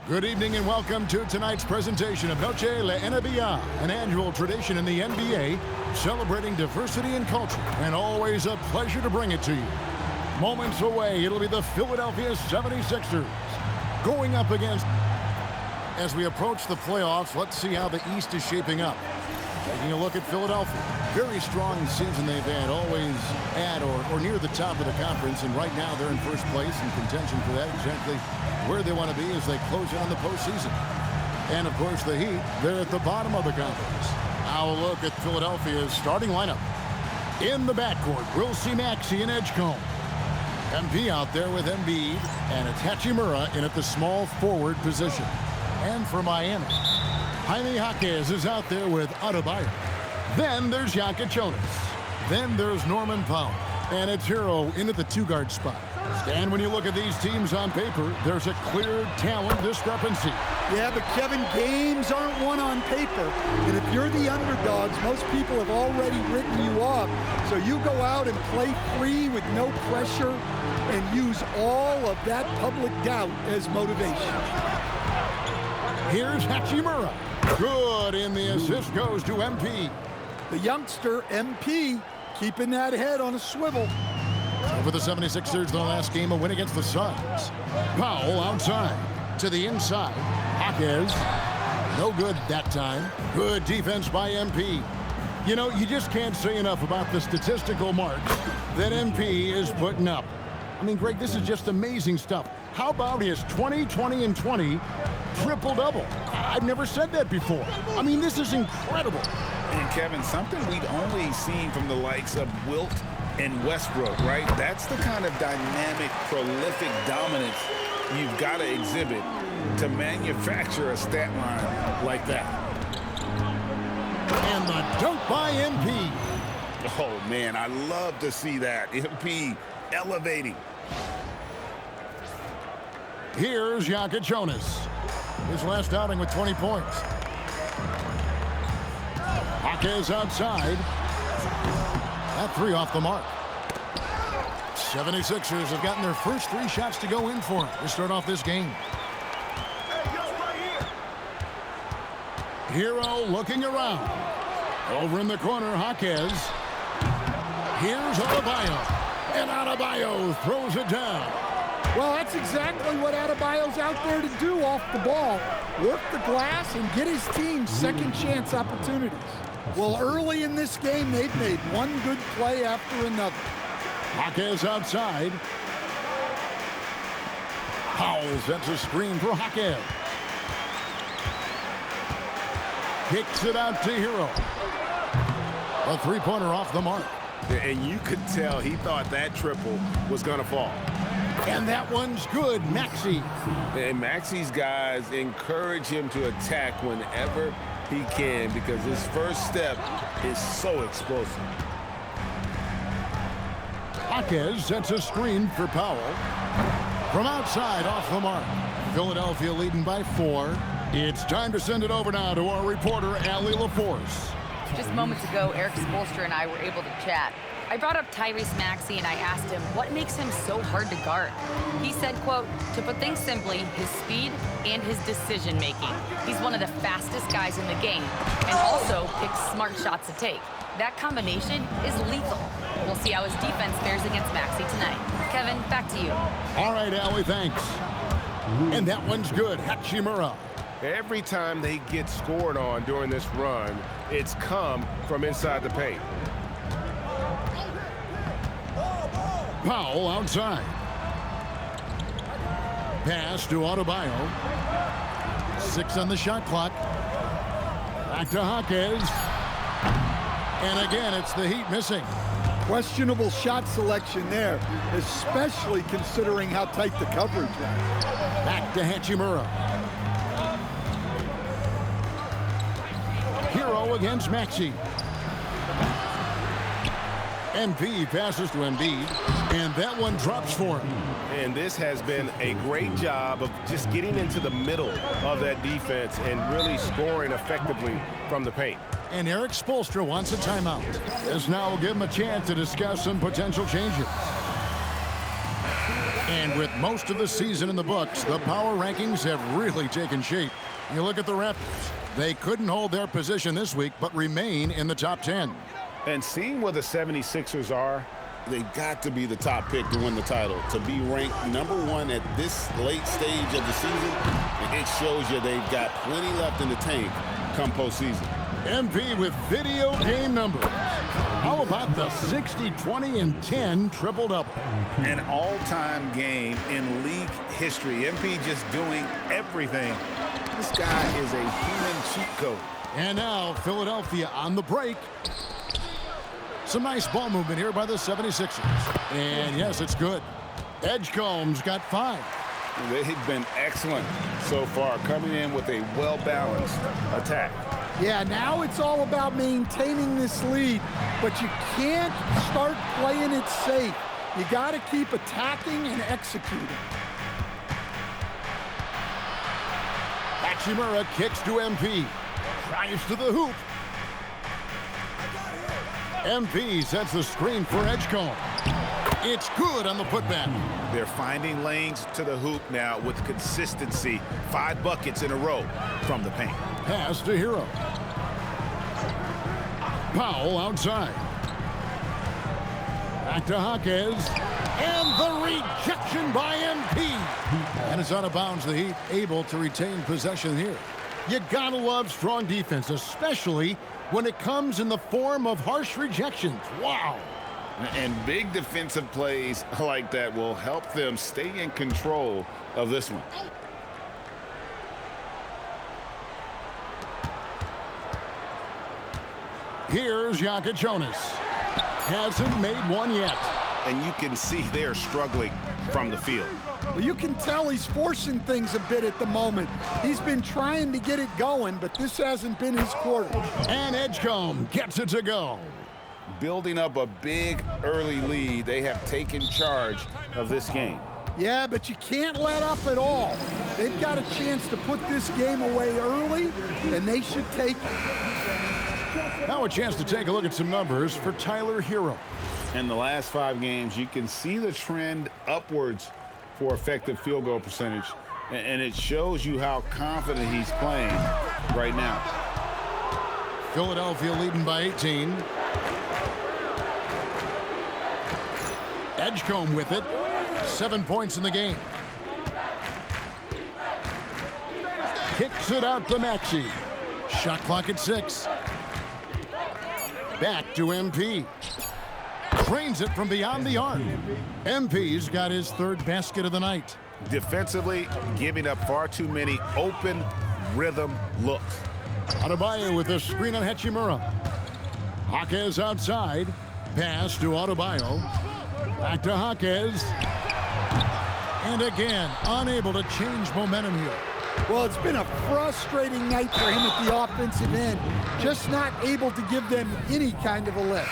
Good evening and welcome to tonight's presentation of Noche La NBA, an annual tradition in the NBA, celebrating diversity and culture, and always a pleasure to bring it to you. Moments away, it'll be the Philadelphia 76ers going up against... As we approach the playoffs, let's see how the East is shaping up. Taking a look at Philadelphia. Very strong season they've had, always at or near the top of the conference, and right now they're in first place in contention for that, exactly where they want to be as they close in on the postseason. And, of course, the Heat, they're at the bottom of the conference. Now a look at Philadelphia's starting lineup. In the backcourt, we'll see Maxey and Edge Comb. MP out there with Embiid, and it's Hachimura in at the small forward position. And for Miami, Jaime Jaquez is out there with Adebayo. Then there's Jonas. Then there's Norman Powell. And it's Hero in at the two-guard spot. And when you look at these teams on paper, there's a clear talent discrepancy. Yeah, but Kevin, games aren't won on paper. And if you're the underdogs, most people have already written you off. So you go out and play free with no pressure and use all of that public doubt as motivation. Here's Hachimura. Good, and the assist goes to MP. The youngster, MP, keeping that head on a swivel. For the 76ers, their last game, a win against the Suns. Powell outside to the inside. Jaquez, no good that time. Good defense by MP. You know, you just can't say enough about the statistical marks that MP is putting up. I mean, Greg, this is just amazing stuff. How about his 20, 20, and 20 triple-double? I've never said that before. I mean, this is incredible. And, Kevin, something we'd only seen from the likes of Wilt and Westbrook, right? That's the kind of dynamic, prolific dominance you've got to exhibit to manufacture a stat line like that. And the dunk by MP. Oh, man, I love to see that. MP elevating. Here's Jonas. His last outing with 20 points. Jaquez outside. That three off the mark. 76ers have gotten their first three shots to go in for them to start off this game. Hero looking around. Over in the corner, Jaquez. Here's Adebayo. And Adebayo throws it down. Well, that's exactly what Adebayo's out there to do off the ball. Work the glass and get his team second chance opportunities. Well, early in this game, they've made one good play after another. Jaquez outside. Powell sets a screen for Jaquez. Kicks it out to Hero. A three-pointer off the mark. And you could tell he thought that triple was going to fall. And that one's good, Maxey. And Maxey's guys encourage him to attack whenever he can because his first step is so explosive. Jaquez sets a screen for Powell. From outside, off the mark. Philadelphia leading by 4. It's time to send it over now to our reporter, Allie LaForce. Just moments ago, Eric Spoelstra and I were able to chat. I brought up Tyrese Maxey and I asked him what makes him so hard to guard. He said, quote, to put things simply, his speed and his decision making. He's one of the fastest guys in the game and also picks smart shots to take. That combination is lethal. We'll see how his defense fares against Maxey tonight. Kevin, back to you. All right, Allie, thanks. And that one's good, Hachimura. Every time they get scored on during this run, it's come from inside the paint. Powell outside. Pass to Adebayo. 6 on the shot clock. Back to Jaquez. And again, it's the Heat missing. Questionable shot selection there, especially considering how tight the coverage was. Back to Hachimura. Hero against Maxey. MP passes to Embiid, and that one drops for him. And this has been a great job of just getting into the middle of that defense and really scoring effectively from the paint. And Eric Spoelstra wants a timeout. This now will give him a chance to discuss some potential changes. And with most of the season in the books, the power rankings have really taken shape. You look at the Raptors. They couldn't hold their position this week, but remain in the top 10. And seeing where the 76ers are, they've got to be the top pick to win the title. To be ranked #1 at this late stage of the season, it shows you they've got plenty left in the tank come postseason. MP with video game numbers. How about the 60, 20, and 10 triple-double? An all-time game in league history. MP just doing everything. This guy is a human cheat code. And now Philadelphia on the break. Some nice ball movement here by the 76ers. And yes, it's good. Edgecombe's got 5. They've been excellent so far, coming in with a well-balanced attack. Yeah, now it's all about maintaining this lead, but you can't start playing it safe. You got to keep attacking and executing. Hachimura kicks to MP. Drives to the hoop. MP sets the screen for Edgecombe. It's good on the putback. They're finding lanes to the hoop now with consistency. 5 buckets in a row from the paint. Pass to Hero. Powell outside. Back to Jaquez. And the rejection by MP. And it's out of bounds. The Heat able to retain possession here. You gotta love strong defense, especially when it comes in the form of harsh rejections. Wow. And big defensive plays like that will help them stay in control of this one. Here's Jonas. Hasn't made one yet. And you can see they're struggling from the field. Well, you can tell he's forcing things a bit at the moment. He's been trying to get it going, but this hasn't been his quarter. And Edgecombe gets it to go. Building up a big early lead, they have taken charge of this game. Yeah, but you can't let up at all. They've got a chance to put this game away early, and they should take it. Now a chance to take a look at some numbers for Tyler Hero. In the last 5 games, you can see the trend upwards for effective field goal percentage, and it shows you how confident he's playing right now. Philadelphia leading by 18. Edgecombe with it. 7 points in the game. Kicks it out to Maxey. Shot clock at 6. Back to MP. Trains it from beyond the arc. MP's got his 3rd basket of the night. Defensively, giving up far too many open rhythm looks. Adebayo with a screen on Hachimura. Jaquez outside. Pass to Adebayo. Back to Jaquez. And again, unable to change momentum here. Well, it's been a frustrating night for him at the offensive end. Just not able to give them any kind of a lift.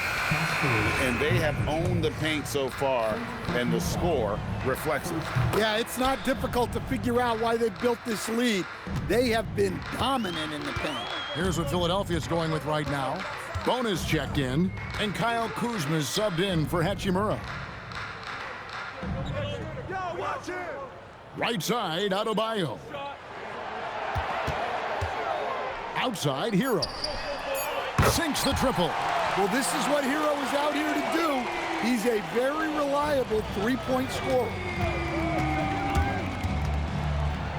And they have owned the paint so far, and the score reflects it. Yeah, it's not difficult to figure out why they built this lead. They have been dominant in the paint. Here's what Philadelphia's going with right now. Bonus checked in, and Kyle Kuzma's subbed in for Hachimura. Right side, Adebayo. Outside, Hero. Sinks the triple. Well, this is what Hero is out here to do. He's a very reliable 3-point scorer.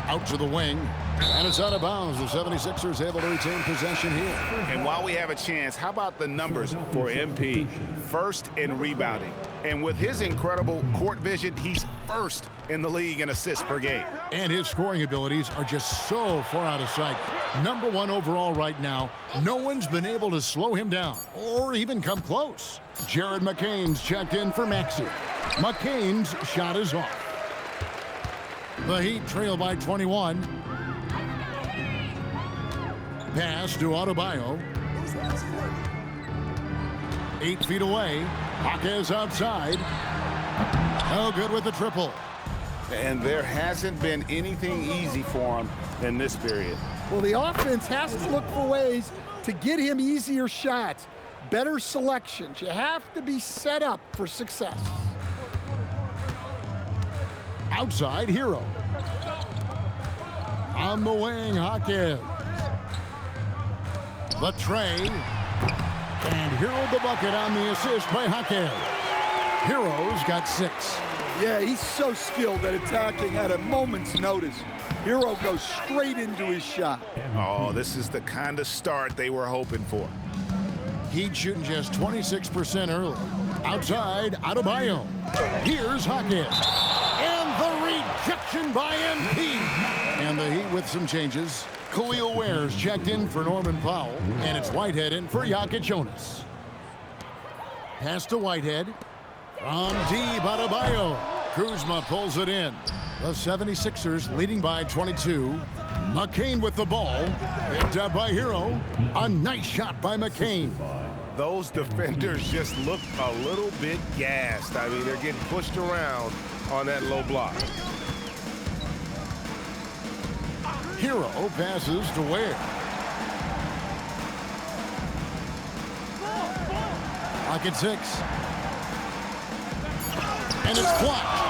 Out to the wing. And it's out of bounds. The 76ers able to retain possession here. And while we have a chance, how about the numbers for MP? 1st in rebounding. And with his incredible court vision, he's 1st in the league in assists per game. And his scoring abilities are just so far out of sight. #1 overall right now. No one's been able to slow him down or even come close. Jared McCain's checked in for Maxey. McCain's shot is off. The Heat trail by 21. Pass to Adebayo. 8 feet away. Jaquez outside. No good with the triple. And there hasn't been anything easy for him in this period. Well, the offense has to look for ways to get him easier shots, better selections. You have to be set up for success. Outside, Hero. On the wing, Hake's. The tray. And Hero the bucket on the assist by Hake's. Hero's got 6. Yeah, he's so skilled at attacking at a moment's notice. Hero goes straight into his shot. Oh, this is the kind of start they were hoping for. Heat shooting just 26% early. Outside, Adebayo. Here's Hake's. And the rejection by MP. And the Heat with some changes. Khalil Ware's checked in for Norman Powell. And it's Whitehead in for Jokic Jonas. Pass to Whitehead. From deep, Adebayo. Kuzma pulls it in. The 76ers leading by 22. McCain with the ball. Picked up by Hero. A nice shot by McCain. Those defenders just look a little bit gassed. I mean, they're getting pushed around on that low block. Hero passes to Ware. Pocket 6. And it's blocked.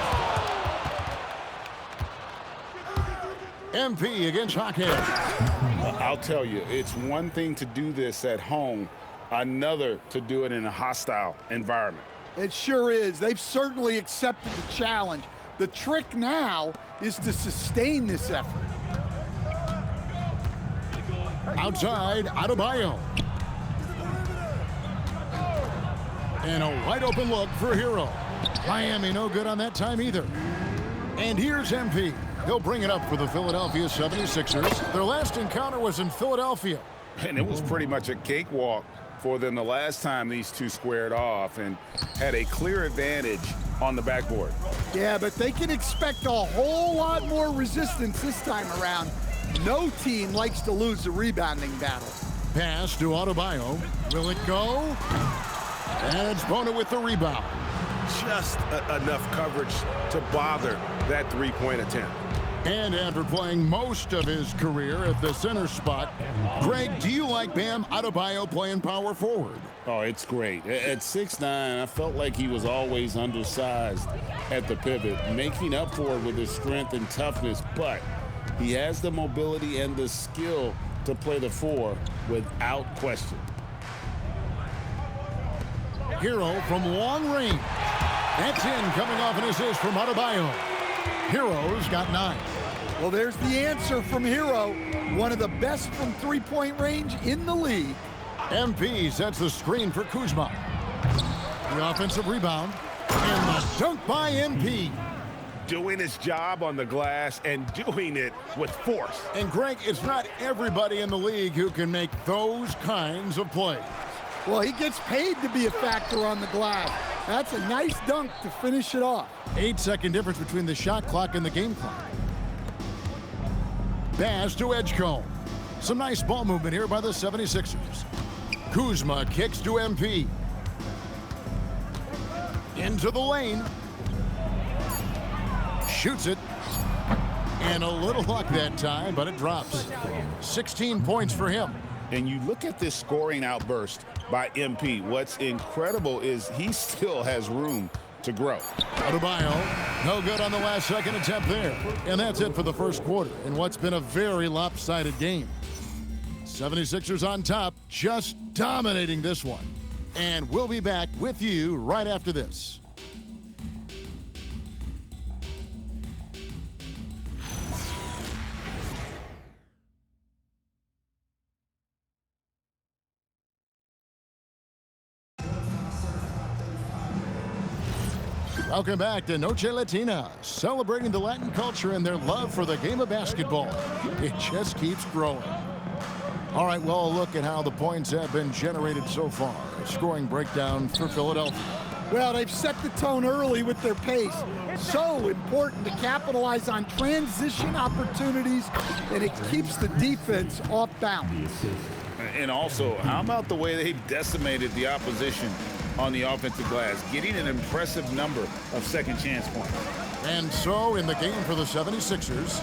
MP against Hake's. I'll tell you, it's one thing to do this at home, another to do it in a hostile environment. It sure is. They've certainly accepted the challenge. The trick now is to sustain this effort. Outside, Adebayo. And a wide open look for Hero. Miami no good on that time either. And here's MP. He'll bring it up for the Philadelphia 76ers. Their last encounter was in Philadelphia. And it was pretty much a cakewalk for them the last time these two squared off and had a clear advantage on the backboard. Yeah, but they can expect a whole lot more resistance this time around. No team likes to lose the rebounding battle. Pass to Adebayo. Will it go? And it's Bona with the rebound. Just enough coverage to bother that three-point attempt. And after playing most of his career at the center spot, Greg, do you like Bam Adebayo playing power forward? Oh, it's great. At 6'9", I felt like he was always undersized at the pivot, making up for it with his strength and toughness, but he has the mobility and the skill to play the 4 without question. Hero from long range. That's in, coming off an assist from Adebayo. Hero's got 9. Well, there's the answer from Hero. One of the best from three-point range in the league. MP sets the screen for Kuzma. The offensive rebound. And the dunk by MP. Doing his job on the glass and doing it with force. And Greg, it's not everybody in the league who can make those kinds of plays. Well, he gets paid to be a factor on the glass. That's a nice dunk to finish it off. 8-second difference between the shot clock and the game clock. Pass to Edgecombe. Some nice ball movement here by the 76ers. Kuzma kicks to MP. Into the lane. Shoots it. And a little luck that time, but it drops. 16 points for him. And you look at this scoring outburst by MP. What's incredible is he still has room to grow. Adebayo, no good on the last second attempt there. And that's it for the first quarter in what's been a very lopsided game. 76ers on top, just dominating this one. And we'll be back with you right after this. Welcome back to Noche Latina, celebrating the Latin culture and their love for the game of basketball. It just keeps growing. All right, well, look at how the points have been generated so far. A scoring breakdown for Philadelphia. Well, they've set the tone early with their pace. So important to capitalize on transition opportunities, and it keeps the defense off balance. And also, how about the way they decimated the opposition on the offensive glass, getting an impressive number of second chance points. And so in the game for the 76ers,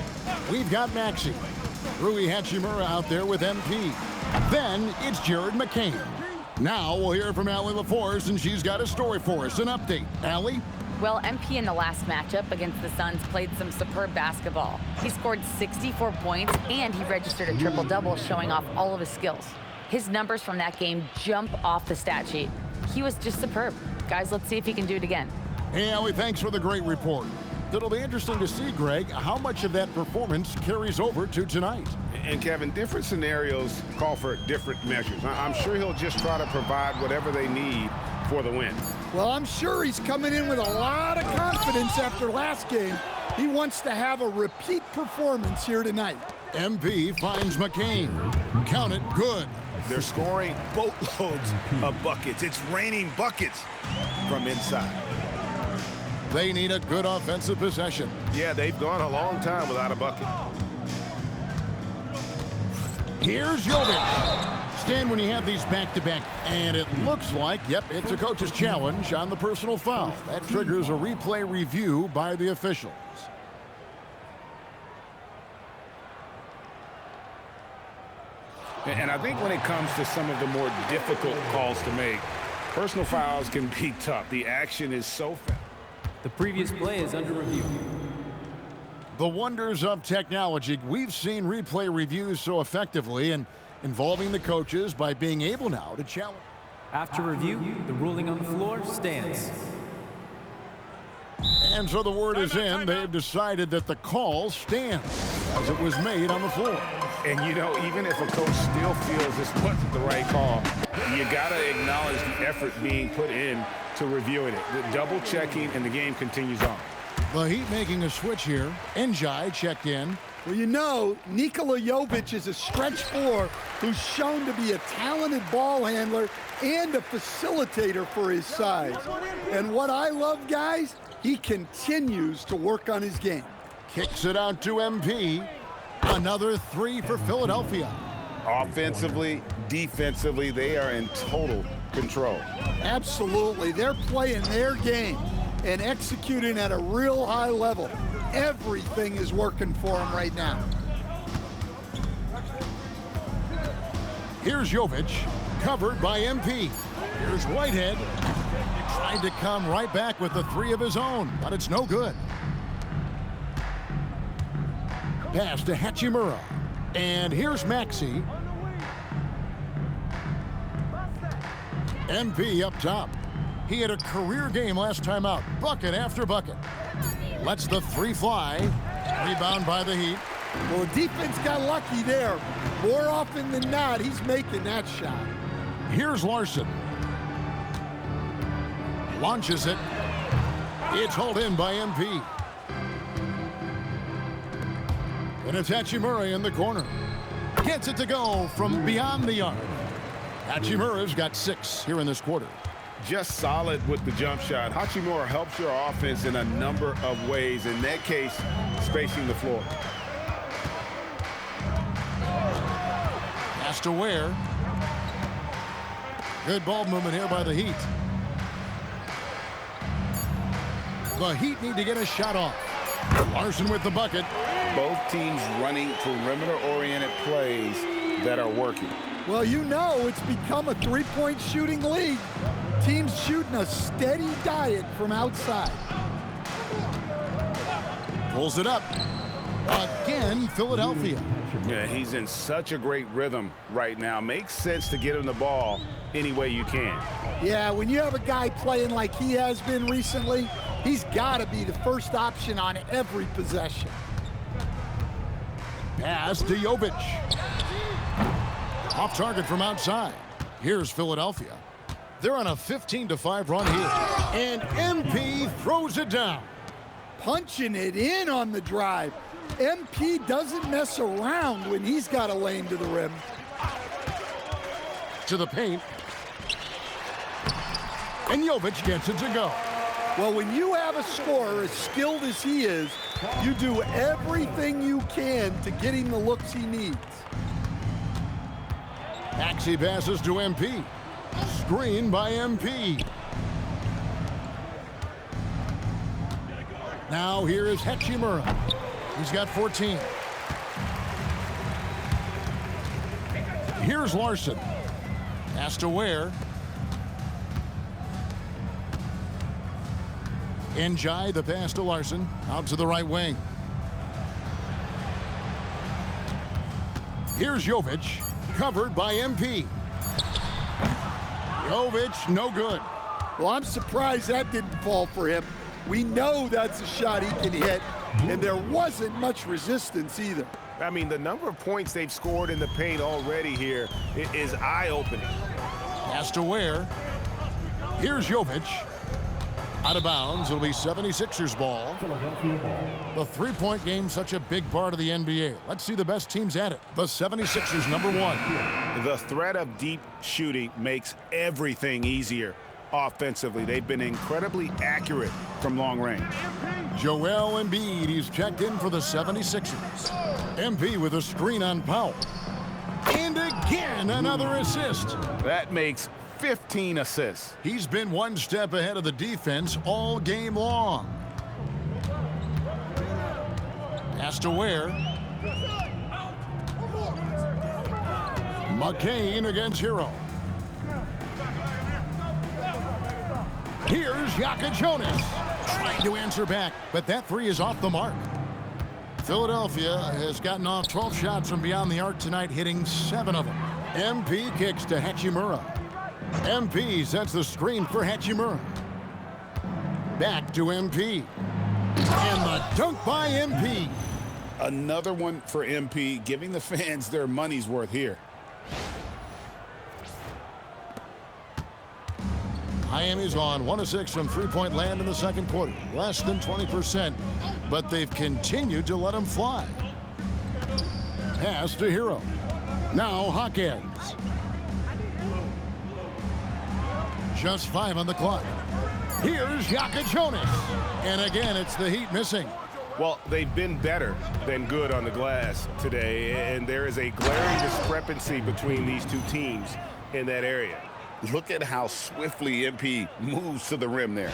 we've got Maxey. Rui Hachimura out there with MP. Then it's Jared McCain. Now we'll hear from Allie LaForce, and she's got a story for us, an update. Allie? Well, MP in the last matchup against the Suns played some superb basketball. He scored 64 points, and he registered a triple-double, showing off all of his skills. His numbers from that game jump off the stat sheet. He was just superb. Guys, let's see if he can do it again. Hey, Allie, thanks for the great report. It'll be interesting to see, Greg, how much of that performance carries over to tonight. And Kevin, different scenarios call for different measures. I'm sure he'll just try to provide whatever they need for the win. Well, I'm sure he's coming in with a lot of confidence after last game. He wants to have a repeat performance here tonight. MP finds McCain. Count it, good. They're scoring boatloads of buckets. It's raining buckets from inside. They need a good offensive possession. Yeah, they've gone a long time without a bucket. Here's Jovic. Stand when you have these back-to-back. And it looks like, yep, it's a coach's challenge on the personal foul. That triggers a replay review by the officials. And I think when it comes to some of the more difficult calls to make, personal fouls can be tough. The action is so fast. The previous play is under review. The wonders of technology. We've seen replay reviews so effectively and involving the coaches by being able now to challenge. After review, the ruling on the floor stands. And so the word is in. They've decided that the call stands as it was made on the floor. And, you know, even if a coach still feels this wasn't the right call, you got to acknowledge the effort being put in to reviewing it. The double checking, and the game continues on. The Heat making a switch here. Njai checked in. Well, you know, Nikola Jovic is a stretch four who's shown to be a talented ball handler and a facilitator for his size. And what I love, guys, he continues to work on his game. Kicks it out to MP. Another three for Philadelphia. Offensively, defensively, they are in total control. Absolutely. They're playing their game and executing at a real high level. Everything is working for them right now. Here's Jovic, covered by MP. Here's Whitehead. Tried to come right back with the three of his own, but it's no good. Pass to Hachimura. And here's Maxey. MP up top. He had a career game last time out. Bucket after bucket. Lets the three fly. Rebound by the Heat. Well, the defense got lucky there. More often than not, he's making that shot. Here's Larson. Launches it. It's hauled in by MP. And it's Hachimura in the corner. Gets it to go from beyond the arc. Hachimura's got 6 here in this quarter. Just solid with the jump shot. Hachimura helps your offense in a number of ways. In that case, spacing the floor. Pass to Ware. Good ball movement here by the Heat. The Heat need to get a shot off. Larson with the bucket. Both teams running perimeter-oriented plays that are working. Well, you know it's become a three-point shooting league. Teams shooting a steady diet from outside. Pulls it up. Again, Philadelphia. Yeah, he's in such a great rhythm right now. Makes sense to get him the ball any way you can. Yeah, when you have a guy playing like he has been recently, he's got to be the first option on every possession. Pass to Jovic. Off target from outside. Here's Philadelphia. They're on a 15-5 run here. And MP throws it down. Punching it in on the drive. MP doesn't mess around when he's got a lane to the rim. To the paint. And Jovic gets it to go. Well, when you have a scorer as skilled as he is, you do everything you can to get him the looks he needs. Maxey passes to MP. Screen by MP. Now here is Hachimura. He's got 14. Here's Larson. Pass to Ware. Njai, the pass to Larson, out to the right wing. Here's Jovic, covered by MP. Jovic, no good. Well, I'm surprised that didn't fall for him. We know that's a shot he can hit, and there wasn't much resistance either. I mean, the number of points they've scored in the paint already here is eye-opening. Pass to Ware. Here's Jovic. Out of bounds. It'll be 76ers ball. The three-point game, such a big part of the NBA. Let's see the best teams at it. The 76ers, number 1. The threat of deep shooting makes everything easier offensively. They've been incredibly accurate from long range. Joel Embiid, he's checked in for the 76ers. MP with a screen on Powell. And again, another assist. That makes 15 assists. He's been one step ahead of the defense all game long. Pass to Ware. McCain against Hero. Here's Jonas trying to answer back, but that three is off the mark. Philadelphia has gotten off 12 shots from beyond the arc tonight, hitting 7 of them. MP kicks to Hachimura. MP sets the screen for Hachimura. Back to MP. And the dunk by MP. Another one for MP, giving the fans their money's worth here. Miami's on 1 of 6 from three-point land in the second quarter. Less than 20%, but they've continued to let them fly. Pass to Hero. Now Hawkins. Just 5 on the clock. Here's Jonas. And again, it's the Heat missing. Well, they've been better than good on the glass today, and there is a glaring discrepancy between these two teams in that area. Look at how swiftly MP moves to the rim there.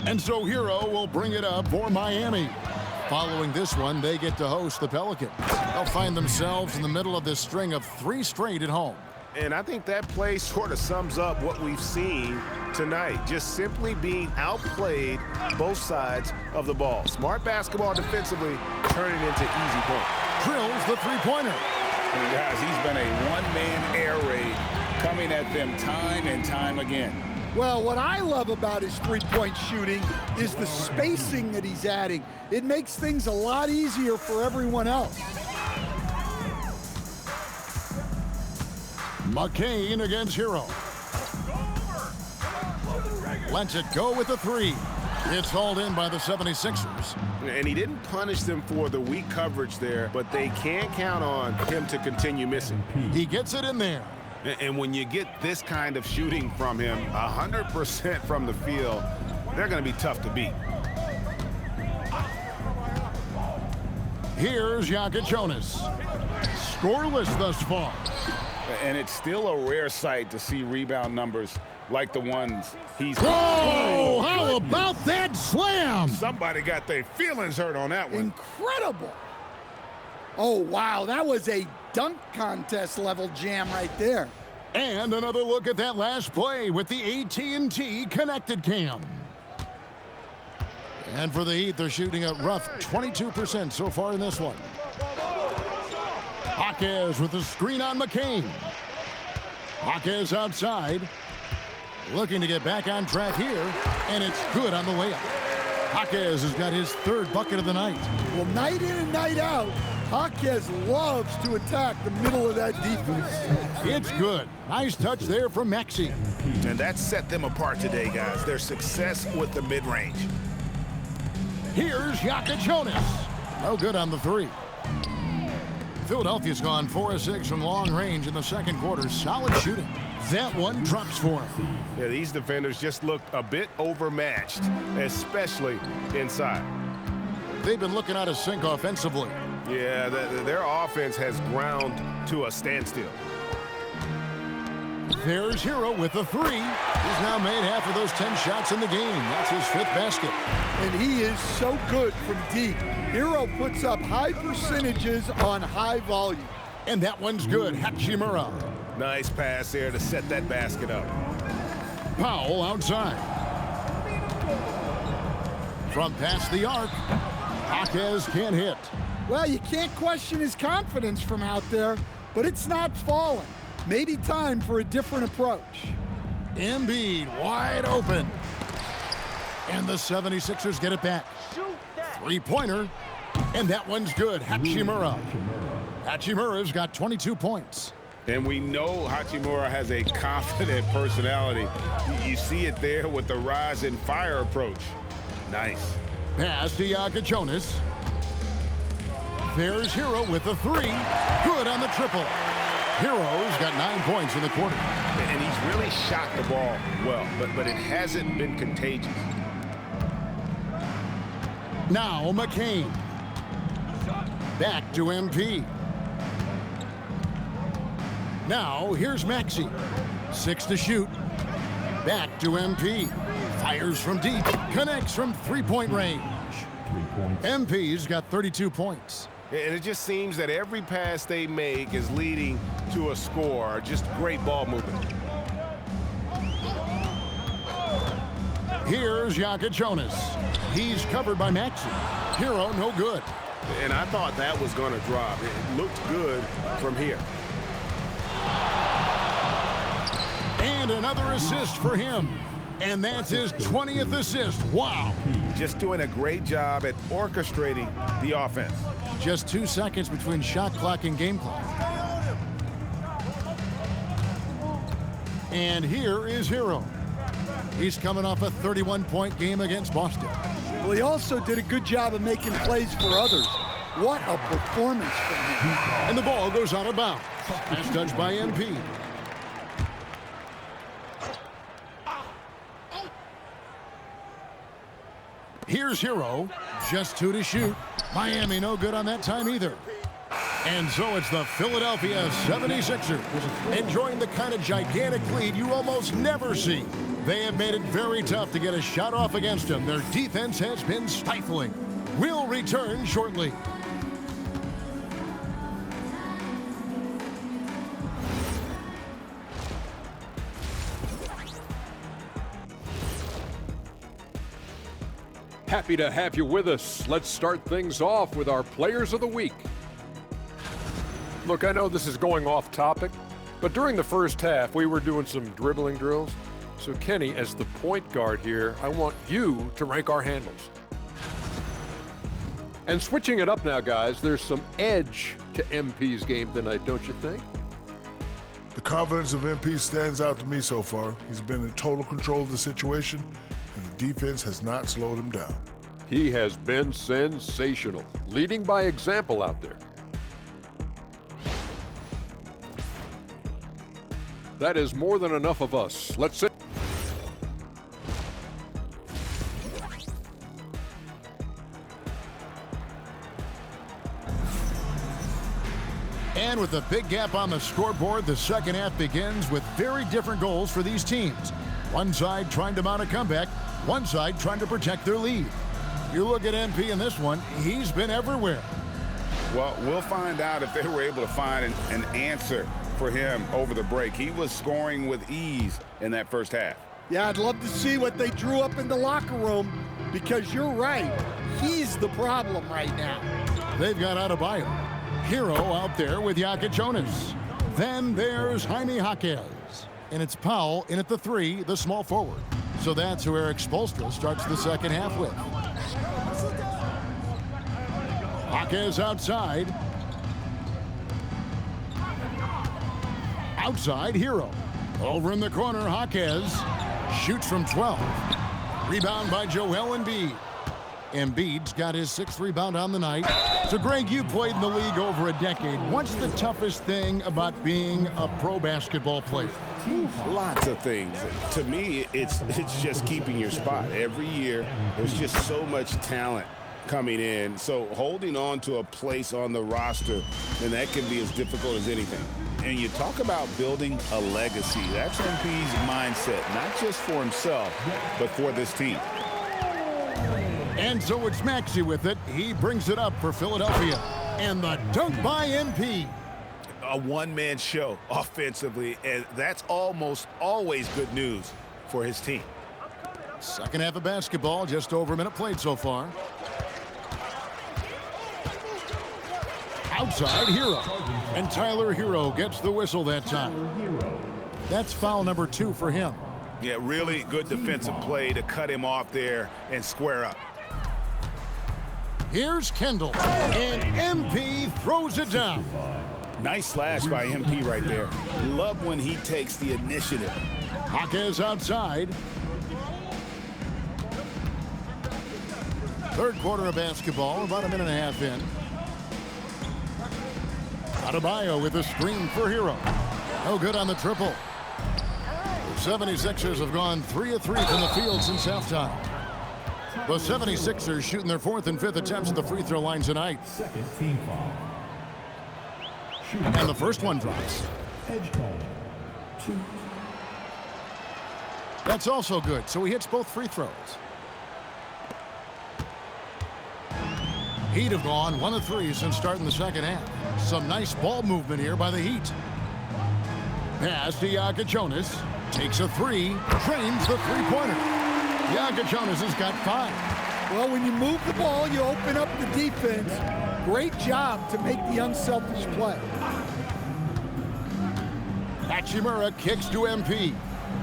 And so Hero will bring it up for Miami. Following this one, they get to host the Pelicans. They'll find themselves in the middle of this string of 3 straight at home. And I think that play sort of sums up what we've seen tonight. Just simply being outplayed both sides of the ball. Smart basketball defensively, turning into easy points. Drills the three-pointer. And guys, he's been a one-man air raid coming at them time and time again. Well, what I love about his three-point shooting is the spacing that he's adding. It makes things a lot easier for everyone else. McCain against Hero. Lets it go with a 3. It's hauled in by the 76ers. And he didn't punish them for the weak coverage there, but they can't count on him to continue missing. He gets it in there. And when you get this kind of shooting from him, 100% from the field, they're going to be tough to beat. Here's Jonas. Scoreless thus far. And it's still a rare sight to see rebound numbers like the ones he's... Whoa! How about that slam? Somebody got their feelings hurt on that one. Incredible. Oh, wow. That was a dunk contest level jam right there. And another look at that last play with the AT&T connected cam. And for the Heat, they're shooting a rough 22% so far in this one. Hawkins with the screen on McCain. Hawkins outside. Looking to get back on track here, and it's good on the layup. Hawkins has got his 3rd bucket of the night. Well, night in and night out, Hawkins loves to attack the middle of that defense. It's good. Nice touch there from Maxey. And that set them apart today, guys. Their success with the mid-range. Here's Jonas. No good on the 3. Philadelphia's gone 4 of 6 from long range in the second quarter. Solid shooting. That one drops for him. Yeah, these defenders just looked a bit overmatched, especially inside. They've been looking out of sync offensively. Yeah, their offense has ground to a standstill. There's Hero with the 3. He's now made half of those 10 shots in the game. That's his 5th basket. And he is so good from deep. Hero puts up high percentages on high volume. And that one's good. Hachimura. Nice pass there to set that basket up. Powell outside. From past the arc, Jaquez can't hit. Well, you can't question his confidence from out there, but it's not falling. Maybe time for a different approach. Embiid wide open. And the 76ers get it back. Three-pointer. And that one's good. Hachimura. Hachimura's got 22 points. And we know Hachimura has a confident personality. You see it there with the rise and fire approach. Nice. Pass to Jonas. There's Hero with the three. Good on the triple. Hero's got 9 points in the quarter. And he's really shot the ball well, but it hasn't been contagious. Now McCain. Back to MP. Now here's Maxey. 6 to shoot. Back to MP. Fires from deep. Connects from three-point range. MP's got 32 points. And it just seems that every pass they make is leading to a score. Just great ball movement. Here's Jonas. He's covered by Maxey. Hero no good. And I thought that was going to drop. It looked good from here. And another assist for him. And that's his 20th assist. Wow. Just doing a great job at orchestrating the offense. Just 2 seconds between shot clock and game clock. And here is Hero. He's coming off a 31-point game against Boston. Well, he also did a good job of making plays for others. What a performance from him. And the ball goes out of bounds. Pass touched by MP. Here's Hero. Just 2 to shoot. Miami no good on that time either. And so it's the Philadelphia 76ers enjoying the kind of gigantic lead you almost never see. They have made it very tough to get a shot off against them. Their defense has been stifling. We'll return shortly. Happy to have you with us. Let's start things off with our Players of the Week. Look, I know this is going off topic, but during the first half, we were doing some dribbling drills. So Kenny, as the point guard here, I want you to rank our handles. And switching it up now, guys, there's some edge to MP's game tonight, don't you think? The confidence of MP stands out to me so far. He's been in total control of the situation, and the defense has not slowed him down. He has been sensational, leading by example out there. That is more than enough of us. Let's sit. And with a big gap on the scoreboard, the second half begins with very different goals for these teams. One side trying to mount a comeback, one side trying to protect their lead. You look at MP in this one, he's been everywhere. Well, we'll find out if they were able to find an answer for him over the break. He was scoring with ease in that first half. Yeah, I'd love to see what they drew up in the locker room, because you're right. He's the problem right now. They've got Adebayo. Hero out there with Jonas. Then there's Jaime Jaquez. And it's Powell in at the 3, the small forward. So that's who Eric Spoelstra starts the second half with. Jaquez outside. Outside, Hero. Over in the corner, Jaquez shoots from 12. Rebound by Joel Embiid. Embiid's got his 6th rebound on the night. So, Greg, you played in the league over a decade. What's the toughest thing about being a pro basketball player? Lots of things. To me, it's just keeping your spot. Every year, there's just so much talent coming in. So holding on to a place on the roster, and that can be as difficult as anything. And you talk about building a legacy. That's MP's mindset, not just for himself, but for this team. And so it's Maxey with it. He brings it up for Philadelphia. And the dunk by MP. A one-man show offensively, and that's almost always good news for his team. Second half of basketball, just over a minute played so far. Outside, Hero. And Tyler Hero gets the whistle that time. That's foul number 2 for him. Yeah, really good defensive play to cut him off there and square up. Here's Kendall, and MP throws it down. Nice slash by MP right there. Love when he takes the initiative. Jaquez outside. Third quarter of basketball, about a minute and a half in. Adebayo with a screen for Hero. No good on the triple. The 76ers have gone 3 of 3 from the field since halftime. The 76ers shooting their 4th and 5th attempts at the free throw line tonight. And the first one drops. That's also good, so he hits both free throws. Heat have gone 1 of 3 since starting the second half. Some nice ball movement here by the Heat. Pass to Jonas. Takes a 3, drains the three-pointer. Jonas has got 5. Well, when you move the ball, you open up the defense. Great job to make the unselfish play. Hachimura kicks to MP.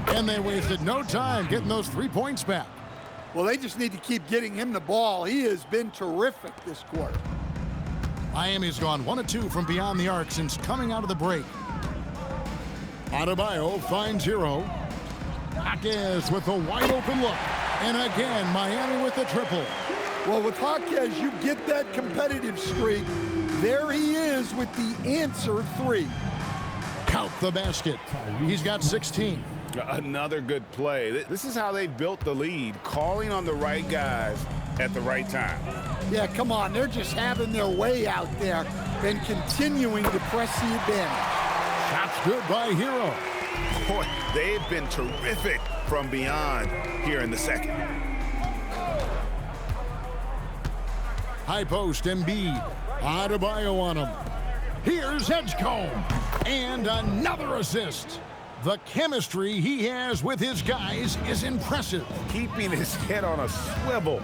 And they wasted no time getting those 3 points back. Well, they just need to keep getting him the ball. He has been terrific this quarter. Miami's gone 1 of 2 from beyond the arc since coming out of the break. Adebayo finds Hero. Jaquez with a wide open look. And again, Miami with the triple. Well, with Jaquez, you get that competitive streak. There he is with the answer 3. Count the basket. He's got 16. Another good play. This is how they built the lead, calling on the right guys at the right time. Yeah, come on. They're just having their way out there and continuing to press the advantage. Shots good by Hero. Boy, they've been terrific from beyond here in the second. High post, Embiid. Adebayo on him. Here's Edgecombe. And another assist. The chemistry he has with his guys is impressive. Keeping his head on a swivel,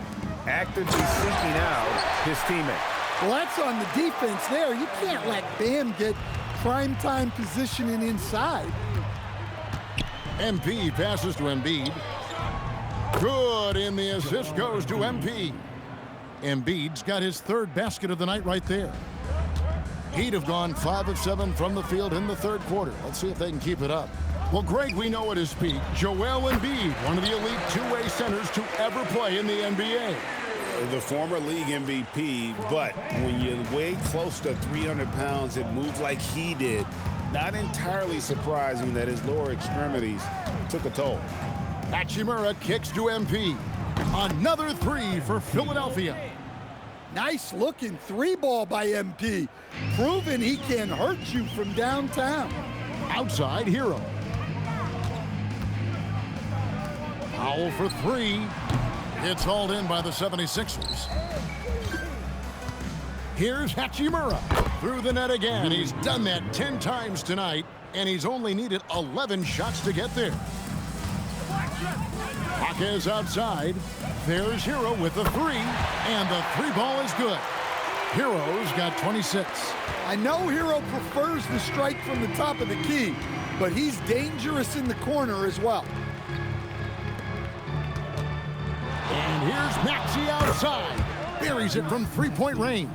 actively seeking out his teammate. Well, that's on the defense there. You can't let Bam get primetime positioning inside. MP passes to Embiid. Good, and the assist goes to MP. Embiid's got his 3rd basket of the night right there. Heat have gone 5 of 7 from the field in the 3rd quarter. Let's see if they can keep it up. Well, Greg, we know at his peak, Joel Embiid, one of the elite two-way centers to ever play in the NBA. The former league MVP, but when you weigh close to 300 pounds and move like he did, not entirely surprising that his lower extremities took a toll. Hachimura kicks to MP. Another 3 for Philadelphia. Nice looking 3-ball by MP. Proving he can hurt you from downtown. Outside, Hero. Powell for 3. It's hauled in by the 76ers. Here's Hachimura. Through the net again. He's done that 10 times tonight, and he's only needed 11 shots to get there. Jaquez outside. There's Hero with the 3, and the 3-ball is good. Hero's got 26. I know Hero prefers the strike from the top of the key, but he's dangerous in the corner as well. And here's Maxey outside. Buries it from 3-point range.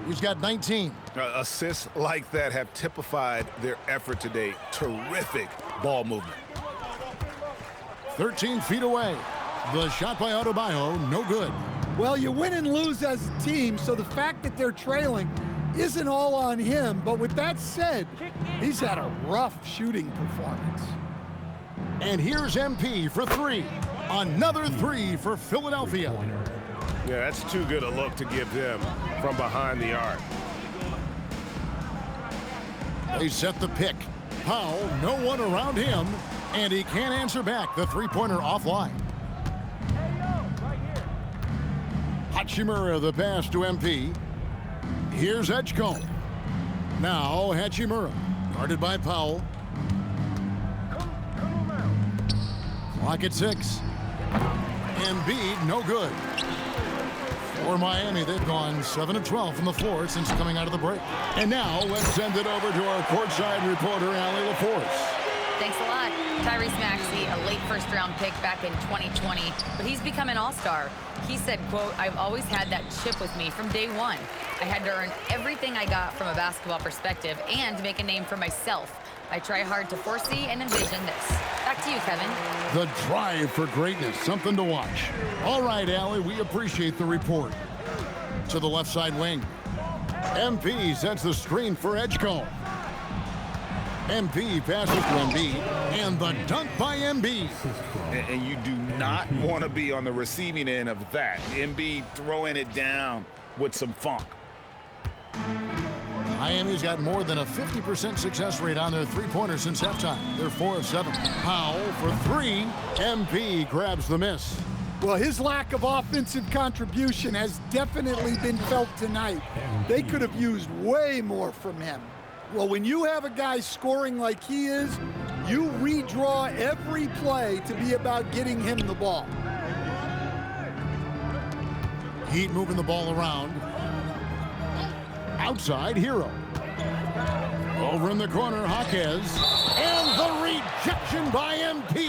He's got 19. Assists like that have typified their effort today. Terrific ball movement. 13 feet away. The shot by Adebayo, no good. Well, you win and lose as a team, so the fact that they're trailing isn't all on him. But with that said, he's had a rough shooting performance. And here's MP for 3. Another 3 for Philadelphia. Yeah, that's too good a look to give him from behind the arc. They set the pick. Powell, no one around him, and he can't answer back. The 3-pointer offline. Hachimura the pass to MP. Here's Edgecombe. Now Hachimura, guarded by Powell. Clock at 6. Embiid, no good. For Miami, they've gone 7 of 12 from the floor since coming out of the break. And now let's send it over to our courtside reporter, Allie LaForce. Thanks a lot. Tyrese Maxey, a late first-round pick back in 2020, but he's become an all-star. He said, quote, "I've always had that chip with me from day one. I had to earn everything I got from a basketball perspective and make a name for myself. I try hard to foresee and envision this." Back to you, Kevin. The drive for greatness, something to watch. All right, Allie, we appreciate the report. To the left side wing. MP sets the screen for Edgecombe. MP passes to Embiid, and the dunk by Embiid. And you do not want to be on the receiving end of that. Embiid throwing it down with some funk. Miami's got more than a 50% success rate on their three-pointers since halftime. They're 4 of 7. Powell for 3. MP grabs the miss. Well, his lack of offensive contribution has definitely been felt tonight. They could have used way more from him. Well, when you have a guy scoring like he is, you redraw every play to be about getting him the ball. Heat moving the ball around. Outside, Hero. Over in the corner, Jaquez. And the rejection by MP.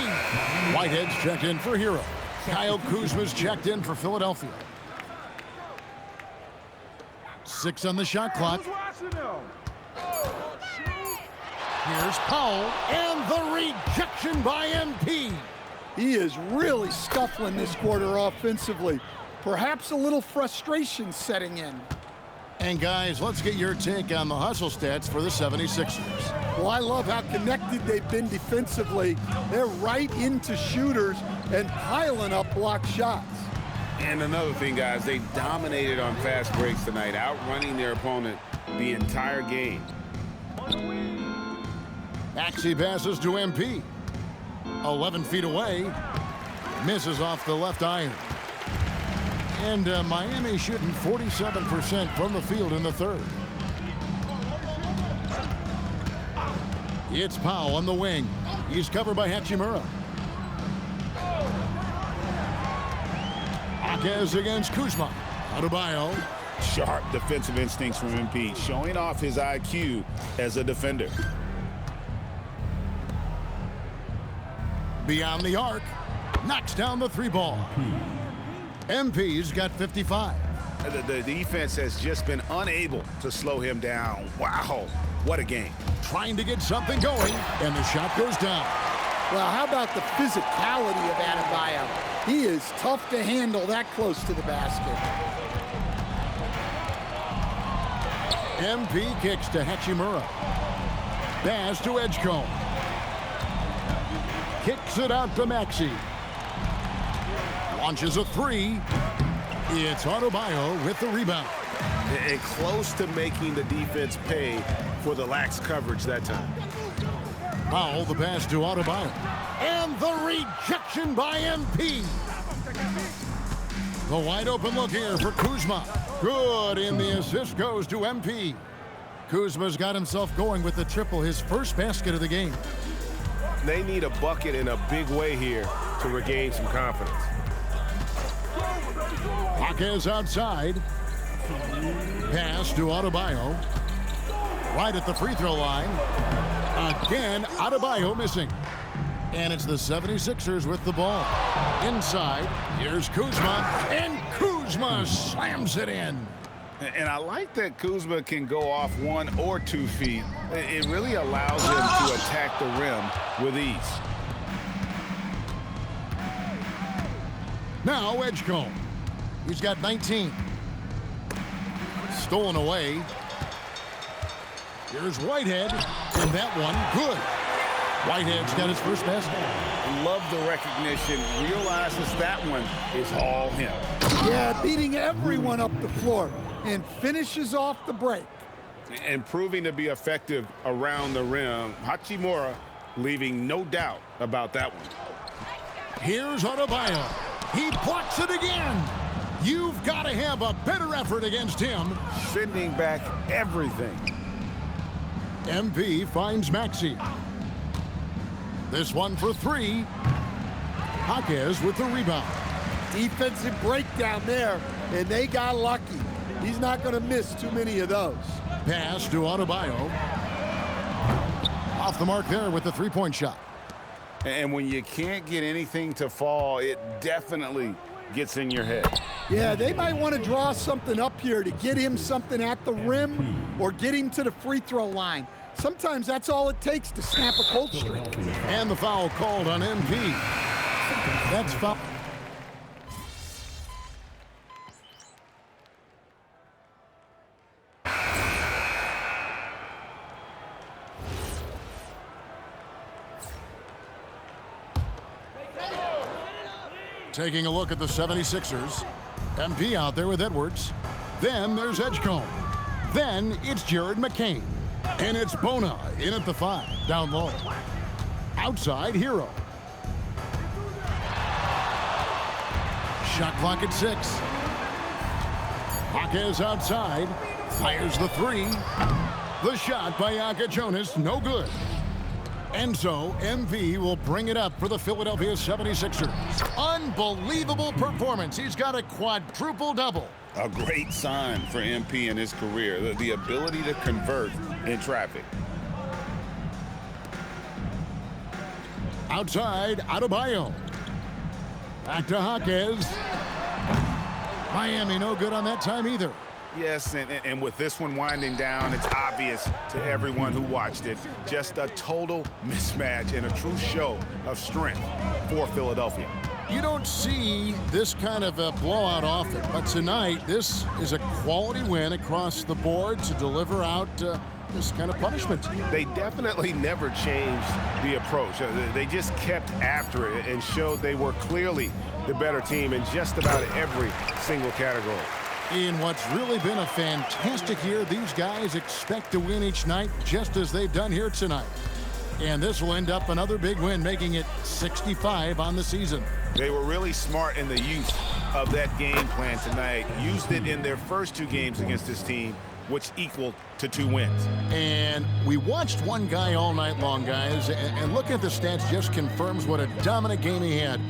Whitehead's checked in for Hero. Kyle Kuzma's checked in for Philadelphia. 6 on the shot clock. Here's Powell, and the rejection by MP. He is really scuffling this quarter offensively. Perhaps a little frustration setting in. And guys, let's get your take on the hustle stats for the 76ers. Well, I love how connected they've been defensively. They're right into shooters and piling up block shots. And another thing, guys, they dominated on fast breaks tonight, outrunning their opponent the entire game. Maxey passes to MP. 11 feet away. Misses off the left iron. And Miami shooting 47% from the field in the third. It's Powell on the wing. He's covered by Hachimura. Jaquez against Kuzma. Adebayo. Sharp defensive instincts from MP, showing off his IQ as a defender. Beyond the arc. Knocks down the 3-ball. MP's got 55. The defense has just been unable to slow him down. Wow, what a game. Trying to get something going, and the shot goes down. Well, how about the physicality of Adebayo? He is tough to handle that close to the basket. MP kicks to Hachimura. Pass to Edgecombe. Kicks it out to Maxey. Launches a 3. It's Adebayo with the rebound. And close to making the defense pay for the lax coverage that time. Powell, the pass to Adebayo. And the rejection by MP. The wide open look here for Kuzma. Good, and the assist goes to MP. Kuzma's got himself going with the triple, his first basket of the game. They need a bucket in a big way here to regain some confidence. Jaquez outside. Pass to Adebayo. Right at the free throw line. Again, Adebayo missing. And it's the 76ers with the ball. Inside, here's Kuzma. And Kuzma slams it in. And I like that Kuzma can go off 1 or 2 feet. It really allows him to attack the rim with ease. Now Edgecombe. He's got 19. Stolen away. Here's Whitehead. And that one, good. Whitehead's got his first basket. Love the recognition. Realizes that one is all him. Yeah, beating everyone up the floor. And finishes off the break. And proving to be effective around the rim. Hachimura leaving no doubt about that one. Here's Adebayo. He blocks it again. You've got to have a better effort against him. Sending back everything. MP finds Maxey. This one for 3. Jaquez with the rebound. Defensive breakdown there, and they got lucky. He's not going to miss too many of those. Pass to Adebayo. Off the mark there with the three-point shot. And when you can't get anything to fall, it definitely gets in your head. Yeah, they might want to draw something up here to get him something at the rim or get him to the free throw line. Sometimes that's all it takes to snap a cold streak. And the foul called on MP. That's foul. Taking a look at the 76ers. MP out there with Edwards. Then there's Edgecombe. Then it's Jared McCain. And it's Bona in at the 5, down low. Outside, Hero. Shot clock at 6. Jaquez outside. Fires the 3. The shot by Yaka Jonas, no good. And so, MV will bring it up for the Philadelphia 76ers. Unbelievable performance. He's got a quadruple double. A great sign for MP in his career, the ability to convert in traffic. Outside, Adebayo. Back to Jaquez. Miami no good on that time either. Yes, and with this one winding down, it's obvious to everyone who watched it. Just a total mismatch and a true show of strength for Philadelphia. You don't see this kind of a blowout often, but tonight, this is a quality win across the board to deliver out this kind of punishment. They definitely never changed the approach. They just kept after it and showed they were clearly the better team in just about every single category. In what's really been a fantastic year, these guys expect to win each night just as they've done here tonight. And this will end up another big win, making it 65 on the season. They were really smart in the use of that game plan tonight. Used it in their first 2 games against this team, which equaled to 2 wins. And we watched one guy all night long, guys, and looking at the stats just confirms what a dominant game he had.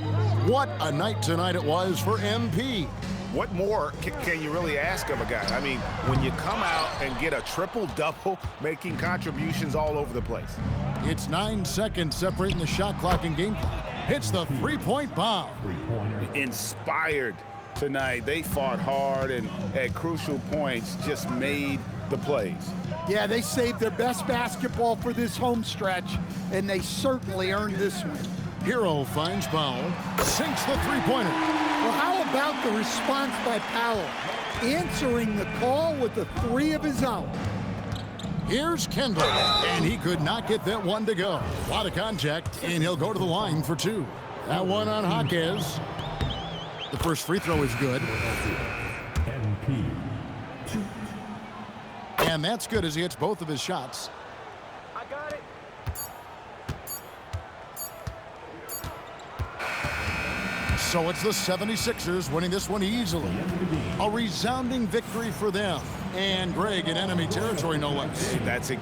What a night tonight it was for MP. What more can you really ask of a guy? I mean, when you come out and get a triple-double, making contributions all over the place. It's 9 seconds separating the shot clock and game clock. Hits the three-point bomb. Inspired tonight. They fought hard and at crucial points just made the plays. Yeah, they saved their best basketball for this home stretch, and they certainly earned this one. Hero finds Powell, sinks the three-pointer. Well, how about the response by Powell? Answering the call with a 3 of his own. Here's Kendall, and he could not get that one to go. A lot of contact, and he'll go to the line for 2. That one on Jaquez. The first free throw is good. And that's good as he hits both of his shots. I got it. So it's the 76ers winning this one easily. A resounding victory for them. And Greg in enemy territory, no less. That's it.